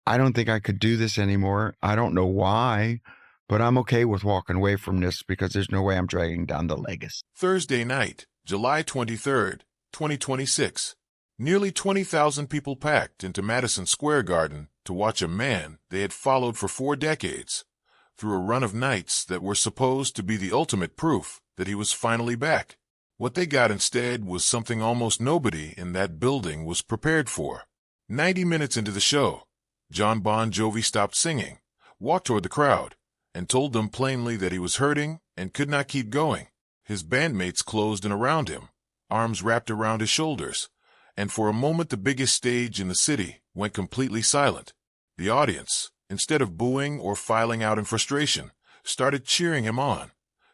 I don't think I could do this anymore. I don't know why, but I'm okay with walking away from this because there's no way I'm dragging down the legacy. Thursday night, July 23rd, 2026. Nearly 20,000 people packed into Madison Square Garden to watch a man they had followed for 4 decades through a run of nights that were supposed to be the ultimate proof that he was finally back. What they got instead was something almost nobody in that building was prepared for. 90 minutes into the show, Jon Bon Jovi stopped singing, walked toward the crowd, and told them plainly that he was hurting and could not keep going. His bandmates closed in around him, arms wrapped around his shoulders, and for a moment the biggest stage in the city went completely silent. The audience, instead of booing or filing out in frustration, started cheering him on,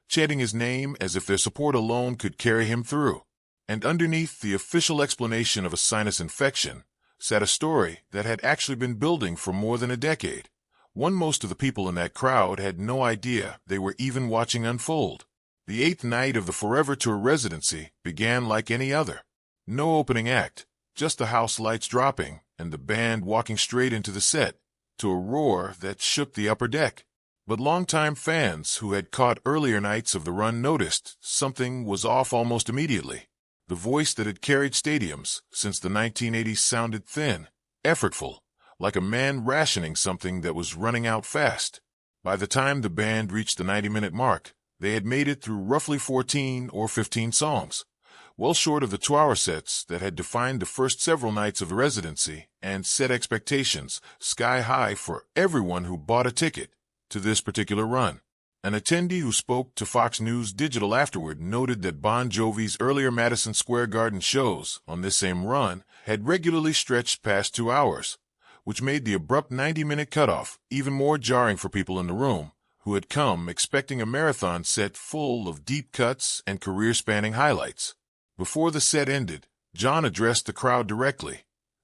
chanting his name as if their support alone could carry him through. And underneath the official explanation of a sinus infection sat a story that had actually been building for more than a decade, one most of the people in that crowd had no idea they were even watching unfold. The 8th night of the Forever Tour residency began like any other. No opening act, just the house lights dropping and the band walking straight into the set, to a roar that shook the upper deck. But longtime fans who had caught earlier nights of the run noticed something was off almost immediately. The voice that had carried stadiums since the 1980s sounded thin, effortful, like a man rationing something that was running out fast. By the time the band reached the 90-minute mark, they had made it through roughly 14 or 15 songs, well short of the 2-hour sets that had defined the first several nights of the residency and set expectations sky high for everyone who bought a ticket to this particular run. An attendee who spoke to Fox News Digital afterward noted that Bon Jovi's earlier Madison Square Garden shows on this same run had regularly stretched past 2 hours, which made the abrupt 90-minute cutoff even more jarring for people in the room who had come expecting a marathon set full of deep cuts and career-spanning highlights. Before the set ended, Jon addressed the crowd directly,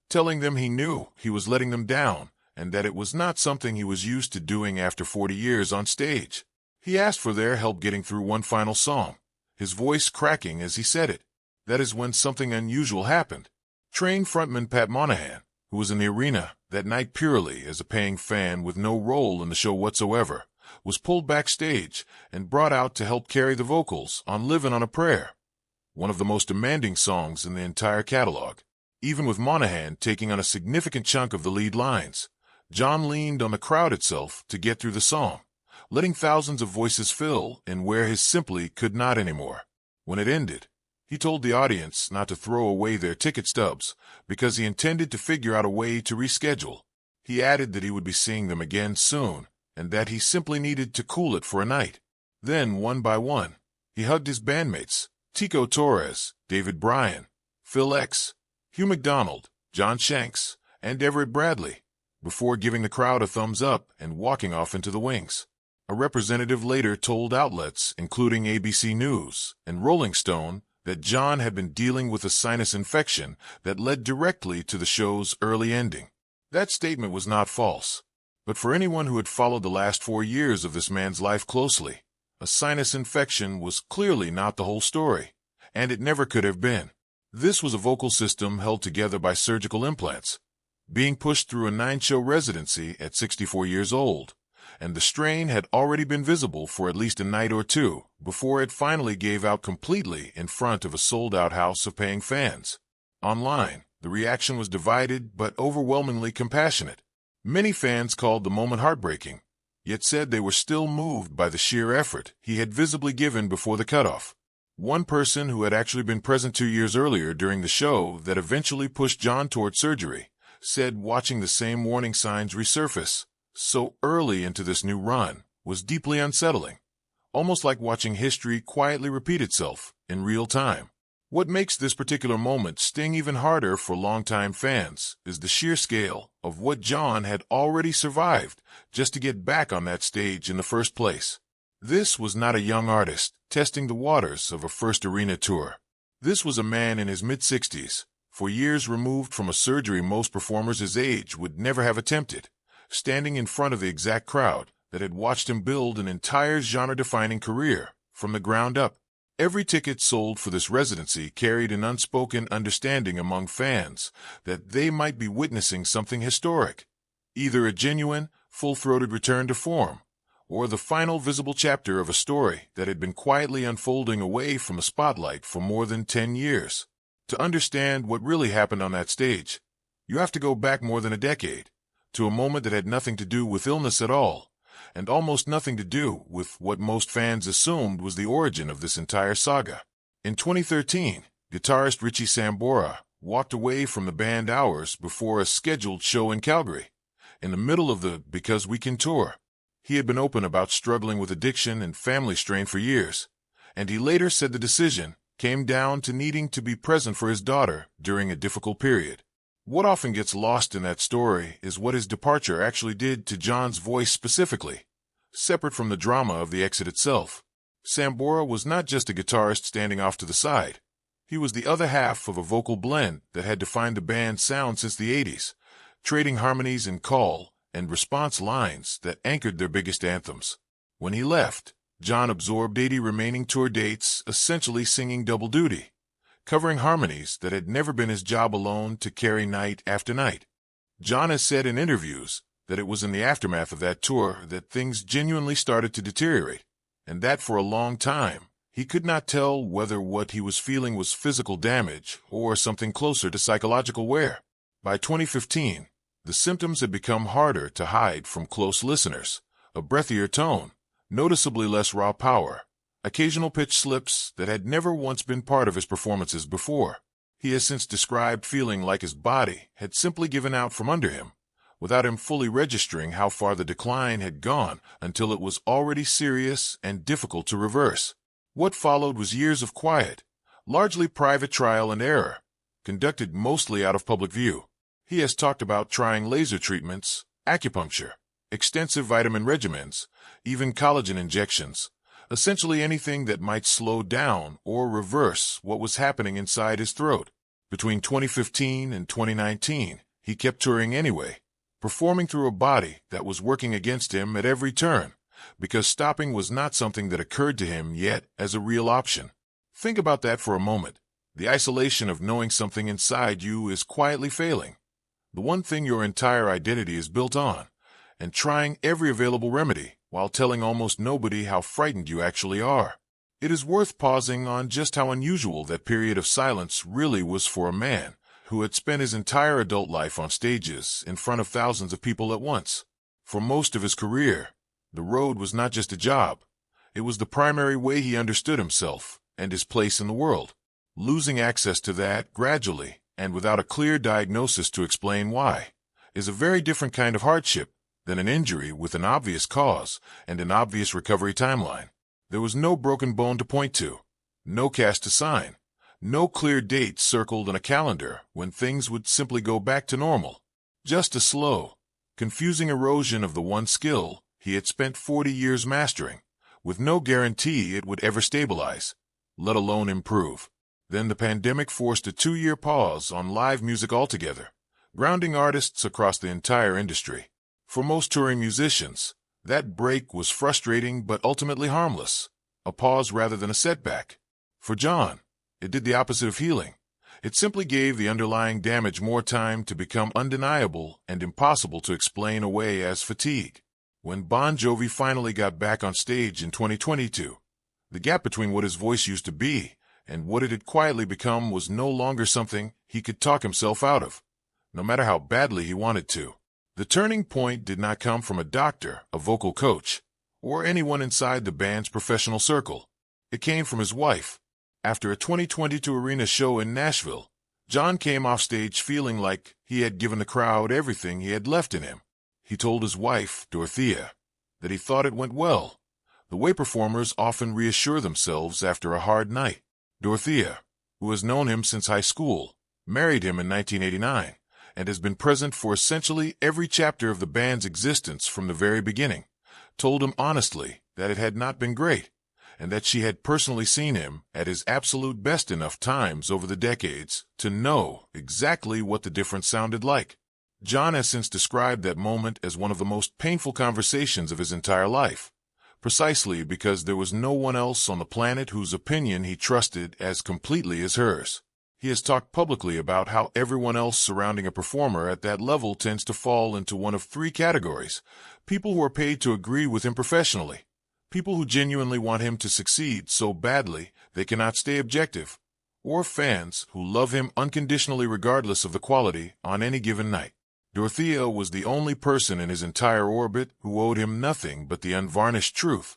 telling them he knew he was letting them down and that it was not something he was used to doing after 40 years on stage. He asked for their help getting through one final song, his voice cracking as he said it. That is when something unusual happened. Train frontman Pat Monahan, who was in the arena that night purely as a paying fan with no role in the show whatsoever, was pulled backstage and brought out to help carry the vocals on Livin' on a Prayer, one of the most demanding songs in the entire catalog. Even with Monahan taking on a significant chunk of the lead lines, Jon leaned on the crowd itself to get through the song, letting thousands of voices fill in where his simply could not anymore. When it ended, he told the audience not to throw away their ticket stubs because he intended to figure out a way to reschedule. He added that he would be seeing them again soon and that he simply needed to cool it for a night. Then, one by one, he hugged his bandmates, Tico Torres, David Bryan, Phil X, Hugh McDonald, John Shanks, and Everett Bradley, before giving the crowd a thumbs up and walking off into the wings. A representative later told outlets, including ABC News and Rolling Stone, that Jon had been dealing with a sinus infection that led directly to the show's early ending. That statement was not false, but for anyone who had followed the last 4 years of this man's life closely, a sinus infection was clearly not the whole story, and it never could have been. This was a vocal system held together by surgical implants, being pushed through a 9-show residency at 64 years old, and the strain had already been visible for at least a night or two before it finally gave out completely in front of a sold-out house of paying fans. Online, the reaction was divided but overwhelmingly compassionate. Many fans called the moment heartbreaking, yet said they were still moved by the sheer effort he had visibly given before the cutoff. One person who had actually been present 2 years earlier during the show that eventually pushed Jon toward surgery said watching the same warning signs resurface so early into this new run was deeply unsettling, almost like watching history quietly repeat itself in real time. What makes this particular moment sting even harder for longtime fans is the sheer scale of what Jon had already survived just to get back on that stage in the first place. This was not a young artist testing the waters of a first arena tour. This was a man in his mid-60s, 4 years removed from a surgery most performers his age would never have attempted, standing in front of the exact crowd that had watched him build an entire genre-defining career from the ground up. Every ticket sold for this residency carried an unspoken understanding among fans that they might be witnessing something historic, either a genuine, full-throated return to form, or the final visible chapter of a story that had been quietly unfolding away from the spotlight for more than 10 years. To understand what really happened on that stage, you have to go back more than a decade, to a moment that had nothing to do with illness at all, and almost nothing to do with what most fans assumed was the origin of this entire saga. In 2013, guitarist Richie Sambora walked away from the band hours before a scheduled show in Calgary, in the middle of the Because We Can tour. He had been open about struggling with addiction and family strain for years, and he later said the decision came down to needing to be present for his daughter during a difficult period. What often gets lost in that story is what his departure actually did to Jon's voice specifically, separate from the drama of the exit itself. Sambora was not just a guitarist standing off to the side. He was the other half of a vocal blend that had defined the band's sound since the 80s, trading harmonies and call and response lines that anchored their biggest anthems. When he left, Jon absorbed 80 remaining tour dates, essentially singing double duty, covering harmonies that had never been his job alone to carry night after night. Jon has said in interviews that it was in the aftermath of that tour that things genuinely started to deteriorate, and that for a long time, he could not tell whether what he was feeling was physical damage or something closer to psychological wear. By 2015, the symptoms had become harder to hide from close listeners: a breathier tone, noticeably less raw power, occasional pitch slips that had never once been part of his performances before. He has since described feeling like his body had simply given out from under him, without him fully registering how far the decline had gone until it was already serious and difficult to reverse. What followed was years of quiet, largely private trial and error, conducted mostly out of public view. He has talked about trying laser treatments, acupuncture, extensive vitamin regimens, even collagen injections, essentially anything that might slow down or reverse what was happening inside his throat. Between 2015 and 2019, he kept touring anyway, performing through a body that was working against him at every turn, because stopping was not something that occurred to him yet as a real option. Think about that for a moment. The isolation of knowing something inside you is quietly failing, the one thing your entire identity is built on, and trying every available remedy while telling almost nobody how frightened you actually are. It is worth pausing on just how unusual that period of silence really was for a man who had spent his entire adult life on stages in front of thousands of people at once. For most of his career, the road was not just a job. It was the primary way he understood himself and his place in the world. Losing access to that gradually and without a clear diagnosis to explain why is a very different kind of hardship than an injury with an obvious cause and an obvious recovery timeline. There was no broken bone to point to, no cast to sign, no clear date circled on a calendar when things would simply go back to normal. Just a slow, confusing erosion of the one skill he had spent 40 years mastering, with no guarantee it would ever stabilize, let alone improve. Then the pandemic forced a 2-year pause on live music altogether, grounding artists across the entire industry. For most touring musicians, that break was frustrating but ultimately harmless, a pause rather than a setback. For Jon, it did the opposite of healing. It simply gave the underlying damage more time to become undeniable and impossible to explain away as fatigue. When Bon Jovi finally got back on stage in 2022, the gap between what his voice used to be and what it had quietly become was no longer something he could talk himself out of, no matter how badly he wanted to. The turning point did not come from a doctor, a vocal coach, or anyone inside the band's professional circle. It came from his wife. After a 2022 arena show in Nashville, Jon came off stage feeling like he had given the crowd everything he had left in him. He told his wife, Dorothea, that he thought it went well, the way performers often reassure themselves after a hard night. Dorothea, who has known him since high school, married him in 1989, and has been present for essentially every chapter of the band's existence from the very beginning, told him honestly that it had not been great, and that she had personally seen him at his absolute best enough times over the decades to know exactly what the difference sounded like. Jon has since described that moment as one of the most painful conversations of his entire life, precisely because there was no one else on the planet whose opinion he trusted as completely as hers. He has talked publicly about how everyone else surrounding a performer at that level tends to fall into one of three categories: people who are paid to agree with him professionally, people who genuinely want him to succeed so badly they cannot stay objective, or fans who love him unconditionally regardless of the quality on any given night. Dorothea was the only person in his entire orbit who owed him nothing but the unvarnished truth,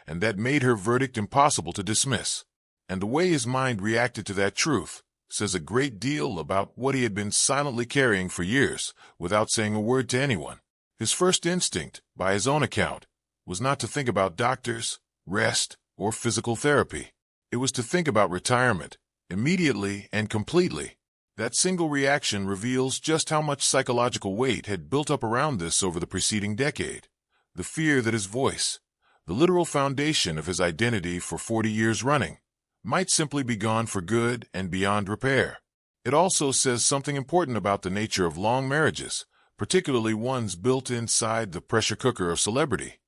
and that made her verdict impossible to dismiss. And the way his mind reacted to that truth says a great deal about what he had been silently carrying for years without saying a word to anyone. His first instinct, by his own account, was not to think about doctors, rest, or physical therapy. It was to think about retirement, immediately and completely. That single reaction reveals just how much psychological weight had built up around this over the preceding decade. The fear that his voice, the literal foundation of his identity for 40 years running, might simply be gone for good and beyond repair. It also says something important about the nature of long marriages, particularly ones built inside the pressure cooker of celebrity.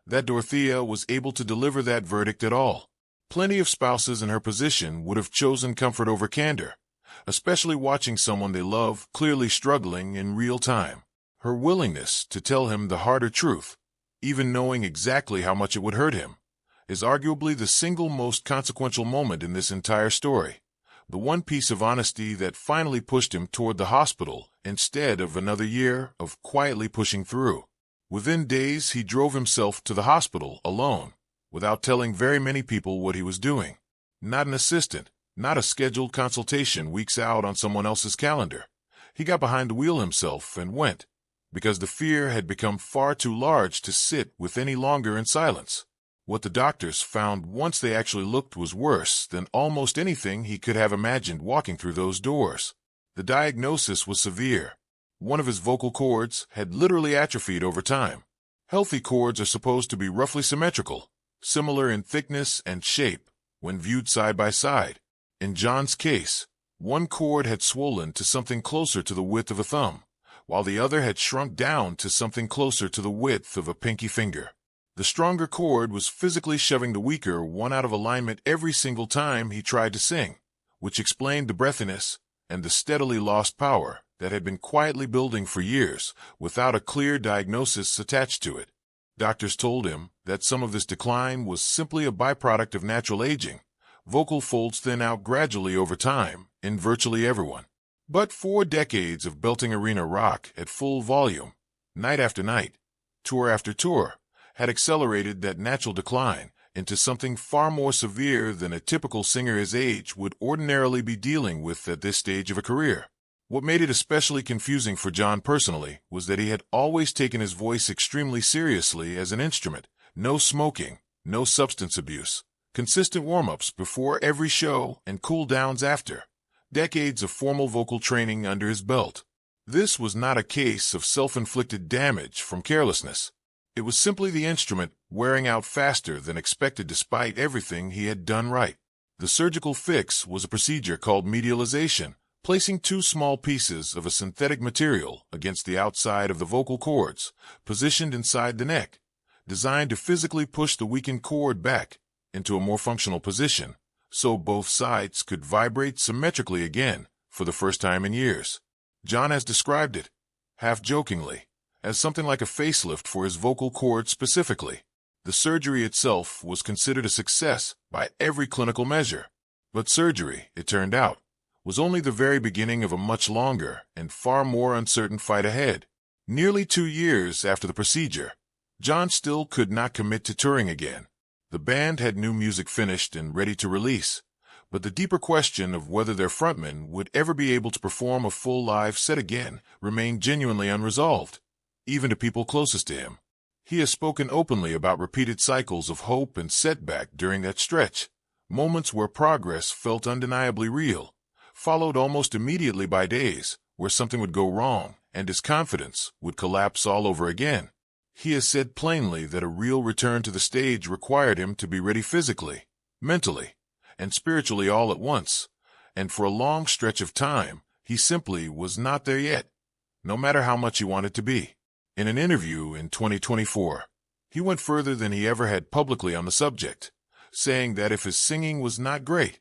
That Dorothea was able to deliver that verdict at all. Plenty of spouses in her position would have chosen comfort over candor, especially watching someone they love clearly struggling in real time. Her willingness to tell him the harder truth, even knowing exactly how much it would hurt him, is arguably the single most consequential moment in this entire story. The one piece of honesty that finally pushed him toward the hospital instead of another year of quietly pushing through. Within days, he drove himself to the hospital alone, without telling very many people what he was doing. Not an assistant, not a scheduled consultation weeks out on someone else's calendar. He got behind the wheel himself and went, because the fear had become far too large to sit with any longer in silence. What the doctors found once they actually looked was worse than almost anything he could have imagined walking through those doors. The diagnosis was severe. One of his vocal cords had literally atrophied over time. Healthy cords are supposed to be roughly symmetrical, similar in thickness and shape when viewed side by side. In Jon's case, one cord had swollen to something closer to the width of a thumb, while the other had shrunk down to something closer to the width of a pinky finger. The stronger cord was physically shoving the weaker one out of alignment every single time he tried to sing, which explained the breathiness and the steadily lost power that had been quietly building for years without a clear diagnosis attached to it. Doctors told him that some of this decline was simply a byproduct of natural aging. Vocal folds thin out gradually over time in virtually everyone. But 4 decades of belting arena rock at full volume, night after night, tour after tour, had accelerated that natural decline into something far more severe than a typical singer his age would ordinarily be dealing with at this stage of a career. What made it especially confusing for Jon personally was that he had always taken his voice extremely seriously as an instrument. No smoking, no substance abuse, consistent warm-ups before every show and cool-downs after. Decades of formal vocal training under his belt. This was not a case of self-inflicted damage from carelessness. It was simply the instrument wearing out faster than expected despite everything he had done right. The surgical fix was a procedure called medialization, placing 2 small pieces of a synthetic material against the outside of the vocal cords, positioned inside the neck, designed to physically push the weakened cord back into a more functional position, so both sides could vibrate symmetrically again for the first time in years. Jon has described it, half-jokingly, as something like a facelift for his vocal cords specifically. The surgery itself was considered a success by every clinical measure. But surgery, it turned out, was only the very beginning of a much longer and far more uncertain fight ahead. Nearly 2 years after the procedure, Jon still could not commit to touring again. The band had new music finished and ready to release, but the deeper question of whether their frontman would ever be able to perform a full live set again remained genuinely unresolved, even to people closest to him. He has spoken openly about repeated cycles of hope and setback during that stretch, moments where progress felt undeniably real, followed almost immediately by days where something would go wrong and his confidence would collapse all over again. He has said plainly that a real return to the stage required him to be ready physically, mentally, and spiritually all at once, and for a long stretch of time, he simply was not there yet, no matter how much he wanted to be. In an interview in 2024, he went further than he ever had publicly on the subject, saying that if his singing was not great,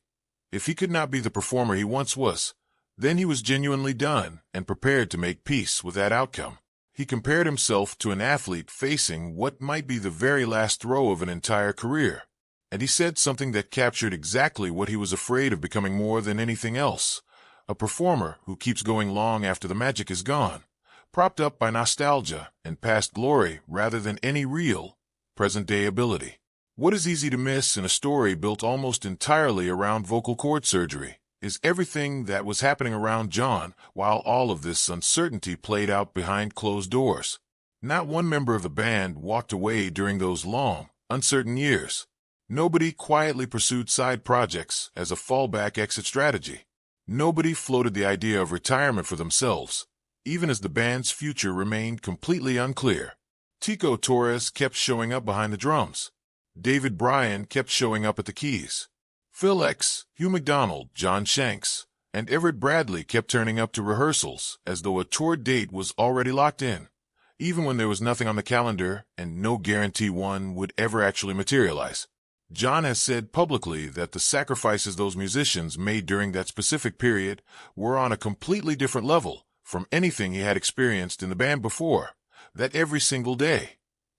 If he could not be the performer he once was, then he was genuinely done and prepared to make peace with that outcome. He compared himself to an athlete facing what might be the very last throw of an entire career. And he said something that captured exactly what he was afraid of becoming more than anything else: a performer who keeps going long after the magic is gone, propped up by nostalgia and past glory rather than any real, present-day ability. What is easy to miss in a story built almost entirely around vocal cord surgery is everything that was happening around Jon while all of this uncertainty played out behind closed doors. Not one member of the band walked away during those long, uncertain years. Nobody quietly pursued side projects as a fallback exit strategy. Nobody floated the idea of retirement for themselves, even as the band's future remained completely unclear. Tico Torres kept showing up behind the drums. David Bryan kept showing up at the keys. Phil X, Hugh McDonald, John Shanks, and Everett Bradley kept turning up to rehearsals as though a tour date was already locked in, even when there was nothing on the calendar and no guarantee one would ever actually materialize. Jon has said publicly that the sacrifices those musicians made during that specific period were on a completely different level from anything he had experienced in the band before, that every single day,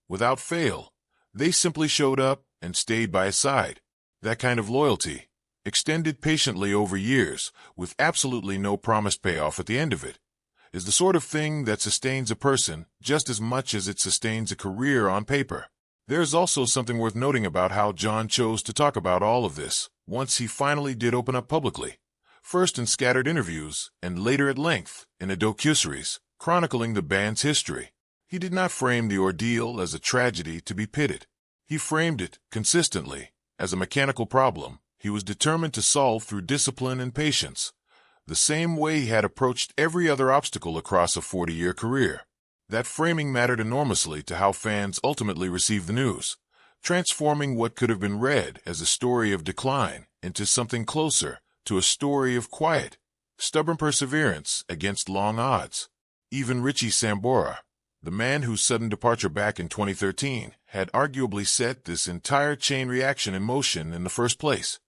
without fail, they simply showed up and stayed by his side. That kind of loyalty, extended patiently over years with absolutely no promised payoff at the end of it, is the sort of thing that sustains a person just as much as it sustains a career on paper. There's also something worth noting about how Jon chose to talk about all of this once he finally did open up publicly, first in scattered interviews and later at length in a docuseries chronicling the band's history. He did not frame the ordeal as a tragedy to be pitted. He framed it, consistently, as a mechanical problem he was determined to solve through discipline and patience, the same way he had approached every other obstacle across a 40-year career. That framing mattered enormously to how fans ultimately received the news, transforming what could have been read as a story of decline into something closer to a story of quiet, stubborn perseverance against long odds. Even Richie Sambora, the man whose sudden departure back in 2013 had arguably set this entire chain reaction in motion in the first place,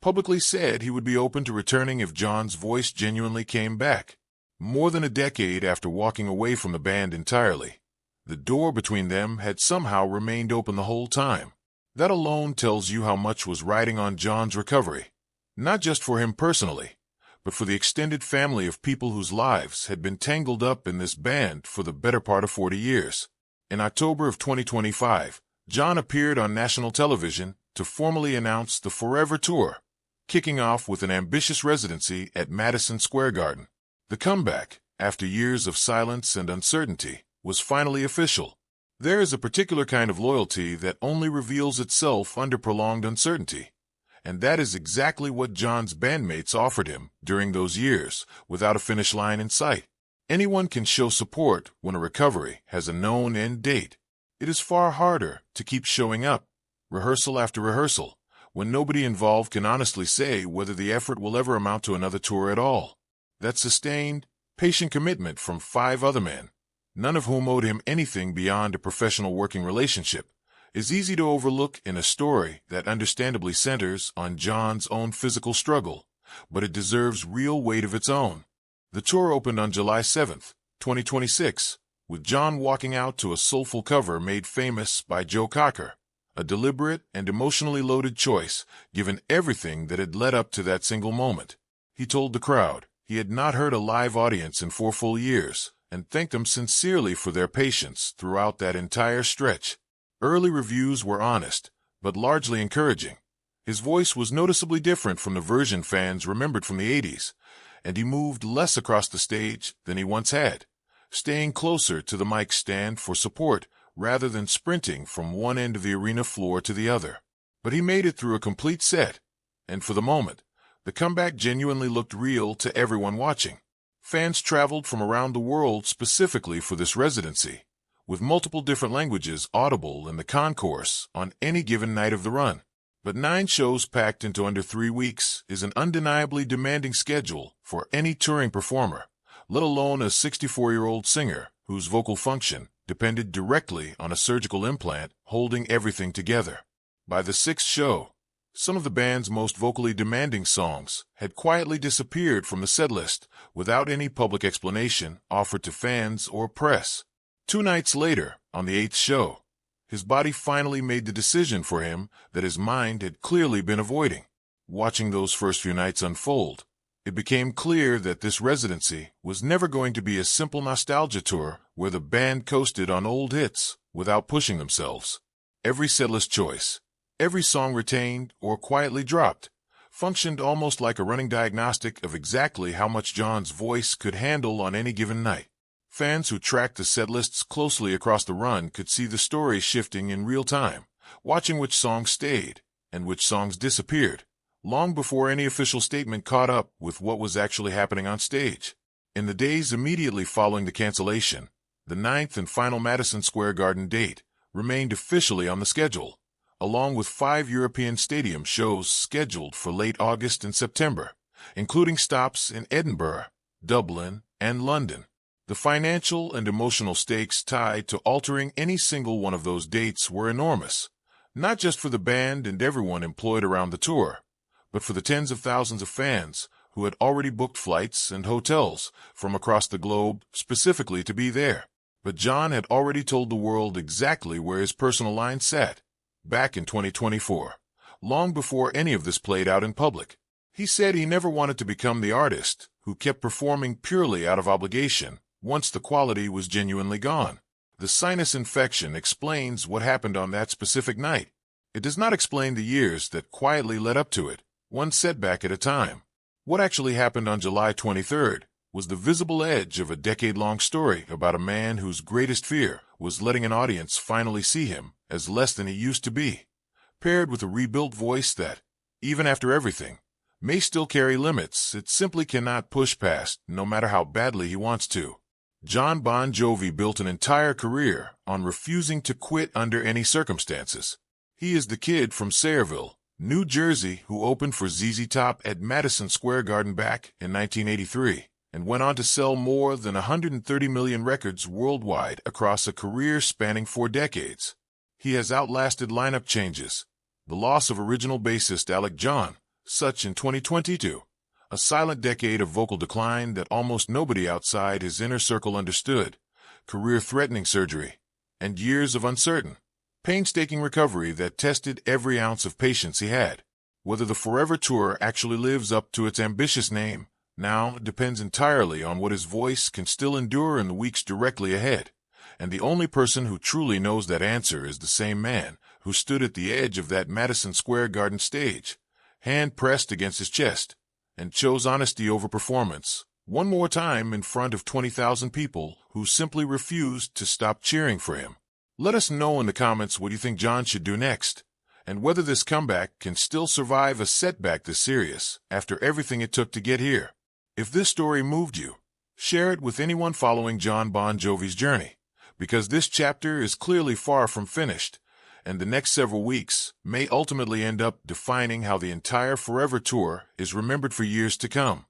publicly said he would be open to returning if Jon's voice genuinely came back. More than a decade after walking away from the band entirely, the door between them had somehow remained open the whole time. That alone tells you how much was riding on Jon's recovery, not just for him personally, but for the extended family of people whose lives had been tangled up in this band for the better part of 40 years. In October of 2025, Jon appeared on national television to formally announce the Forever Tour, kicking off with an ambitious residency at Madison Square Garden. The comeback, after years of silence and uncertainty, was finally official. There is a particular kind of loyalty that only reveals itself under prolonged uncertainty, and that is exactly what Jon's bandmates offered him during those years without a finish line in sight. Anyone can show support when a recovery has a known end date. It is far harder to keep showing up, rehearsal after rehearsal, when nobody involved can honestly say whether the effort will ever amount to another tour at all. That sustained, patient commitment from 5 other men, none of whom owed him anything beyond a professional working relationship, is easy to overlook in a story that understandably centers on Jon's own physical struggle, but it deserves real weight of its own. The tour opened on July 7, 2026, with Jon walking out to a soulful cover made famous by Joe Cocker, a deliberate and emotionally loaded choice given everything that had led up to that single moment. He told the crowd he had not heard a live audience in 4 full years, and thanked them sincerely for their patience throughout that entire stretch. Early reviews were honest, but largely encouraging. His voice was noticeably different from the version fans remembered from the 80s, and he moved less across the stage than he once had, staying closer to the mic stand for support rather than sprinting from one end of the arena floor to the other. But he made it through a complete set, and for the moment, the comeback genuinely looked real to everyone watching. Fans traveled from around the world specifically for this residency, with multiple different languages audible in the concourse on any given night of the run. But 9 shows packed into under 3 weeks is an undeniably demanding schedule for any touring performer, let alone a 64-year-old singer whose vocal function depended directly on a surgical implant holding everything together. By the 6th show, Some of the band's most vocally demanding songs had quietly disappeared from the setlist without any public explanation offered to fans or press. 2 nights later, on the 8th show, his body finally made the decision for him that his mind had clearly been avoiding. Watching those first few nights unfold, it became clear that this residency was never going to be a simple nostalgia tour where the band coasted on old hits without pushing themselves. Every setlist choice, every song retained or quietly dropped, functioned almost like a running diagnostic of exactly how much Jon's voice could handle on any given night. Fans who tracked the setlists closely across the run could see the story shifting in real time, watching which songs stayed and which songs disappeared, long before any official statement caught up with what was actually happening on stage. In the days immediately following the cancellation, the 9th and final Madison Square Garden date remained officially on the schedule, along with 5 European stadium shows scheduled for late August and September, including stops in Edinburgh, Dublin, and London. The financial and emotional stakes tied to altering any single one of those dates were enormous, not just for the band and everyone employed around the tour, but for the tens of thousands of fans who had already booked flights and hotels from across the globe specifically to be there. But Jon had already told the world exactly where his personal line sat, back in 2024, long before any of this played out in public. He said he never wanted to become the artist who kept performing purely out of obligation once the quality was genuinely gone. The sinus infection explains what happened on that specific night. It does not explain the years that quietly led up to it, one setback at a time. What actually happened on July 23rd was the visible edge of a decade-long story about a man whose greatest fear was letting an audience finally see him as less than he used to be, paired with a rebuilt voice that, even after everything, may still carry limits it simply cannot push past, no matter how badly he wants to. Jon Bon Jovi built an entire career on refusing to quit under any circumstances. He is the kid from Sayreville, New Jersey, who opened for ZZ Top at Madison Square Garden back in 1983, and went on to sell more than 130 million records worldwide across a career spanning 4 decades. He has outlasted lineup changes, the loss of original bassist Alec John, such in 2022, a silent decade of vocal decline that almost nobody outside his inner circle understood, career-threatening surgery, and years of uncertain, painstaking recovery that tested every ounce of patience he had. Whether the Forever Tour actually lives up to its ambitious name now depends entirely on what his voice can still endure in the weeks directly ahead, and the only person who truly knows that answer is the same man who stood at the edge of that Madison Square Garden stage, hand pressed against his chest, and chose honesty over performance, one more time in front of 20,000 people who simply refused to stop cheering for him. Let us know in the comments what you think Jon should do next, and whether this comeback can still survive a setback this serious after everything it took to get here. If this story moved you, share it with anyone following Jon Bon Jovi's journey, because this chapter is clearly far from finished, and the next several weeks may ultimately end up defining how the entire Forever Tour is remembered for years to come.